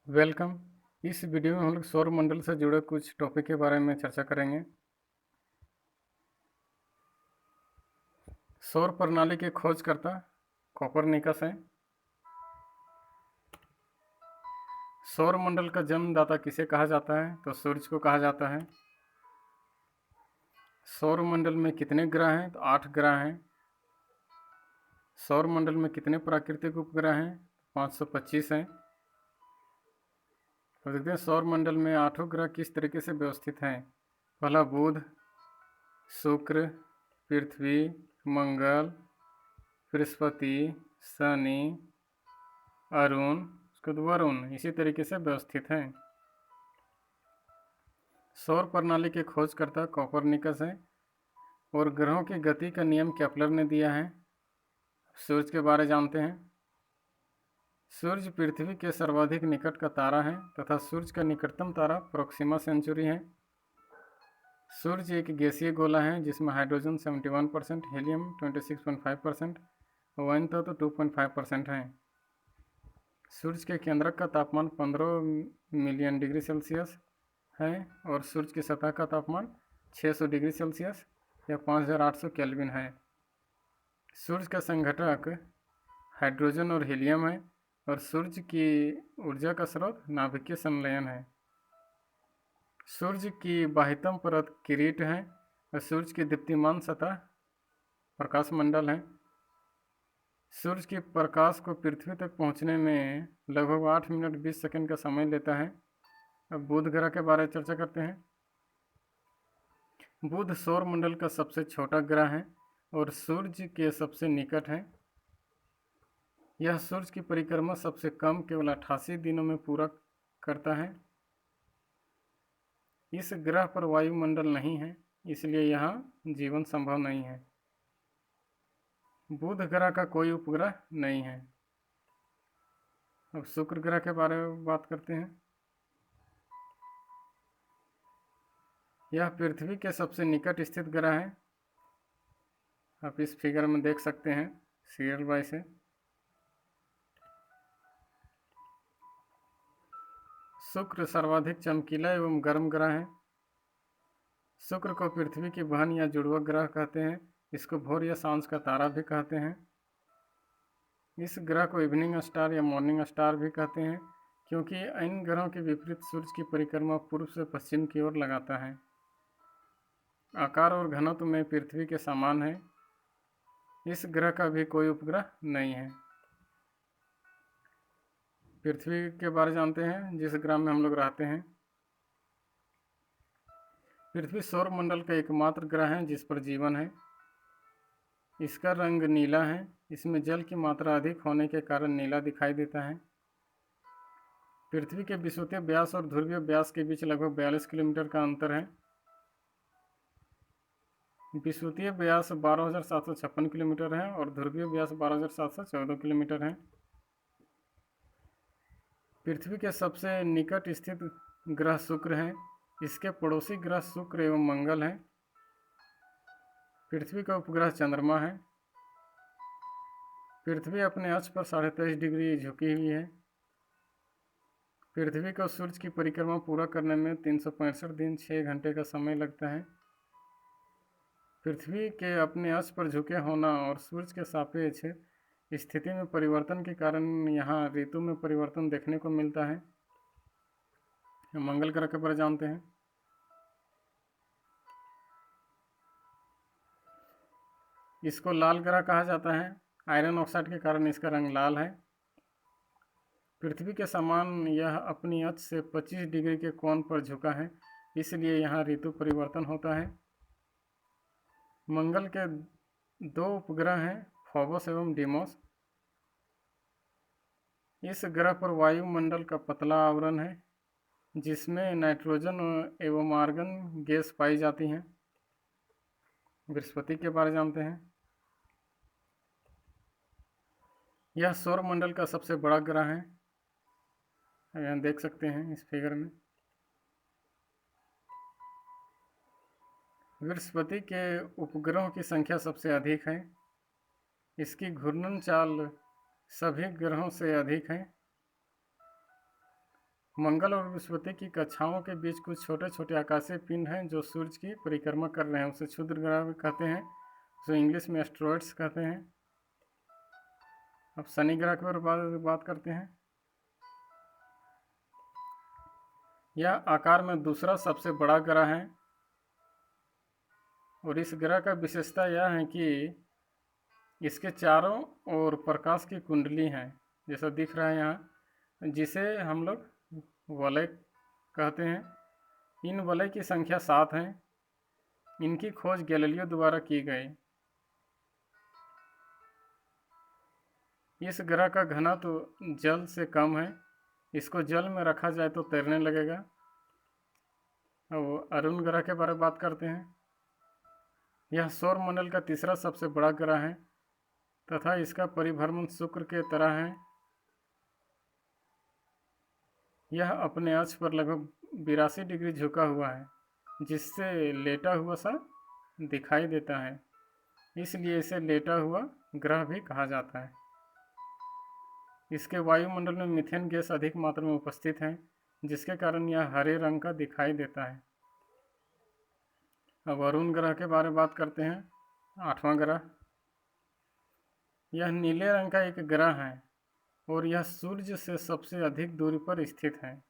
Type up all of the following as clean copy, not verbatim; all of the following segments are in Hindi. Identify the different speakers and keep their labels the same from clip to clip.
Speaker 1: वेलकम। इस वीडियो में हम लोग सौर मंडल से जुड़े कुछ टॉपिक के बारे में चर्चा करेंगे। सौर प्रणाली के खोजकर्ता कोपरनिकस हैं। सौर मंडल का जन्मदाता किसे कहा जाता है? तो सूरज को कहा जाता है। सौर मंडल में कितने ग्रह हैं? तो 8 ग्रह हैं। सौर मंडल में कितने प्राकृतिक उपग्रह हैं? 525 हैं। तो देखते हैं सौर मंडल में 8 ग्रह किस तरीके से व्यवस्थित हैं। पहला बुध, शुक्र, पृथ्वी, मंगल, बृहस्पति, शनि, अरुण, उसके बाद वरुण इसी तरीके से व्यवस्थित हैं। सौर प्रणाली के खोजकर्ता कोपरनिकस हैं और ग्रहों की गति का नियम केपलर ने दिया है। सूरज के बारे जानते हैं। सूरज पृथ्वी के सर्वाधिक निकट का तारा है तथा सूरज का निकटतम तारा प्रोक्सिमा सेंचुरी है। सूरज एक गैसीय गोला है जिसमें हाइड्रोजन 71%, हीलियम 26.5%, वैन तत्व 2.5% है। सूरज के केंद्रक का तापमान 15 मिलियन डिग्री सेल्सियस है और सूरज की सतह का तापमान 600 डिग्री सेल्सियस या 5800 केल्विन है। सूरज का संघटक हाइड्रोजन और हीलियम है और सूरज की ऊर्जा का स्रोत नाभिकीय संलयन है। सूरज की बाह्यतम परत किरीट है और सूरज की दीप्तिमान सतह प्रकाश मंडल है। सूरज के प्रकाश को पृथ्वी तक पहुंचने में लगभग 8 मिनट 20 सेकंड का समय लेता है। अब बुध ग्रह के बारे में चर्चा करते हैं। बुध सौर मंडल का सबसे छोटा ग्रह है और सूर्य के सबसे निकट है। यह सूर्य की परिक्रमा सबसे कम केवल 88 दिनों में पूरा करता है। इस ग्रह पर वायुमंडल नहीं है, इसलिए यहाँ जीवन संभव नहीं है। बुध ग्रह का कोई उपग्रह नहीं है। अब शुक्र ग्रह के बारे में बात करते हैं। यह पृथ्वी के सबसे निकट स्थित ग्रह है। आप इस फिगर में देख सकते हैं सीरियल बाय से। शुक्र सर्वाधिक चमकीला एवं गर्म ग्रह है। शुक्र को पृथ्वी की बहन या जुड़वा ग्रह कहते हैं। इसको भोर या सांझ का तारा भी कहते हैं। इस ग्रह को इवनिंग स्टार या मॉर्निंग स्टार भी कहते हैं क्योंकि इन ग्रहों के विपरीत सूर्य की परिक्रमा पूर्व से पश्चिम की ओर लगाता है। आकार और घनत्व में पृथ्वी के समान है। इस ग्रह का भी कोई उपग्रह नहीं है। पृथ्वी के बारे जानते हैं जिस ग्रह में हम लोग रहते हैं। पृथ्वी सौर मंडल का एकमात्र ग्रह है जिस पर जीवन है। इसका रंग नीला है। इसमें जल की मात्रा अधिक होने के कारण नीला दिखाई देता है। पृथ्वी के विषुवतीय व्यास और ध्रुवीय व्यास के बीच लगभग 42 किलोमीटर का अंतर है। विषुवतीय व्यास 12,756 किलोमीटर है और ध्रुवीय व्यास 12,714 किलोमीटर है। पृथ्वी के सबसे निकट स्थित ग्रह शुक्र है। इसके पड़ोसी ग्रह शुक्र एवं मंगल हैं। पृथ्वी का उपग्रह चंद्रमा है। पृथ्वी अपने अक्ष पर 23.5 डिग्री झुकी हुई है। पृथ्वी को सूर्य की परिक्रमा पूरा करने में 365 दिन 6 घंटे का समय लगता है। पृथ्वी के अपने अक्ष पर झुके होना और सूर्य के सापेक्ष स्थिति में परिवर्तन के कारण यहाँ ऋतु में परिवर्तन देखने को मिलता है। मंगल ग्रह के बारे जानते हैं। इसको लाल ग्रह कहा जाता है। आयरन ऑक्साइड के कारण इसका रंग लाल है। पृथ्वी के समान यह अपनी अक्ष से 25 डिग्री के कोण पर झुका है, इसलिए यहाँ ऋतु परिवर्तन होता है। मंगल के 2 उपग्रह हैं, फोबोस एवं डीमोस। इस ग्रह पर वायुमंडल का पतला आवरण है जिसमें नाइट्रोजन एवं आर्गन गैस पाई जाती हैं। बृहस्पति के बारे जानते हैं। यह सौर मंडल का सबसे बड़ा ग्रह है। यहाँ देख सकते हैं इस फिगर में। बृहस्पति के उपग्रहों की संख्या सबसे अधिक है। इसकी घूर्णन चाल सभी ग्रहों से अधिक है। मंगल और बृहस्पति की कक्षाओं के बीच कुछ छोटे छोटे आकाशीय पिंड हैं जो सूर्य की परिक्रमा कर रहे हैं, उसे क्षुद्र ग्रह कहते हैं, उसे इंग्लिश में एस्ट्रॉइड्स कहते हैं। अब शनि ग्रह के बारे में बात करते हैं। यह आकार में दूसरा सबसे बड़ा ग्रह है और इस ग्रह का विशेषता यह है कि इसके चारों ओर प्रकाश की कुंडली है, जैसा दिख रहा है यहाँ, जिसे हम लोग वलय कहते हैं। इन वलय की संख्या 7 है। इनकी खोज गैलीलियो द्वारा की गई। इस ग्रह का घनत्व तो जल से कम है। इसको जल में रखा जाए तो तैरने लगेगा। अब अरुण ग्रह के बारे में बात करते हैं। यह सौरमंडल का तीसरा सबसे बड़ा ग्रह है तथा इसका परिभ्रमण शुक्र के तरह है। यह अपने अक्ष पर लगभग 82 डिग्री झुका हुआ है, जिससे लेटा हुआ सा दिखाई देता है, इसलिए इसे लेटा हुआ ग्रह भी कहा जाता है। इसके वायुमंडल में मीथेन गैस अधिक मात्रा में उपस्थित है, जिसके कारण यह हरे रंग का दिखाई देता है। अब अरुण ग्रह के बारे में बात करते हैं। 8वां ग्रह, यह नीले रंग का एक ग्रह है और यह सूर्य से सबसे अधिक दूरी पर स्थित है।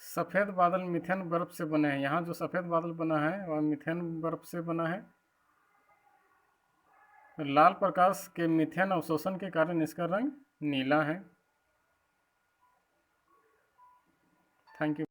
Speaker 1: सफ़ेद बादल मीथेन बर्फ से बने हैं। यहाँ जो सफ़ेद बादल बना है वह मीथेन बर्फ से बना है। लाल प्रकाश के मीथेन अवशोषण के कारण इसका रंग नीला है। Thank you.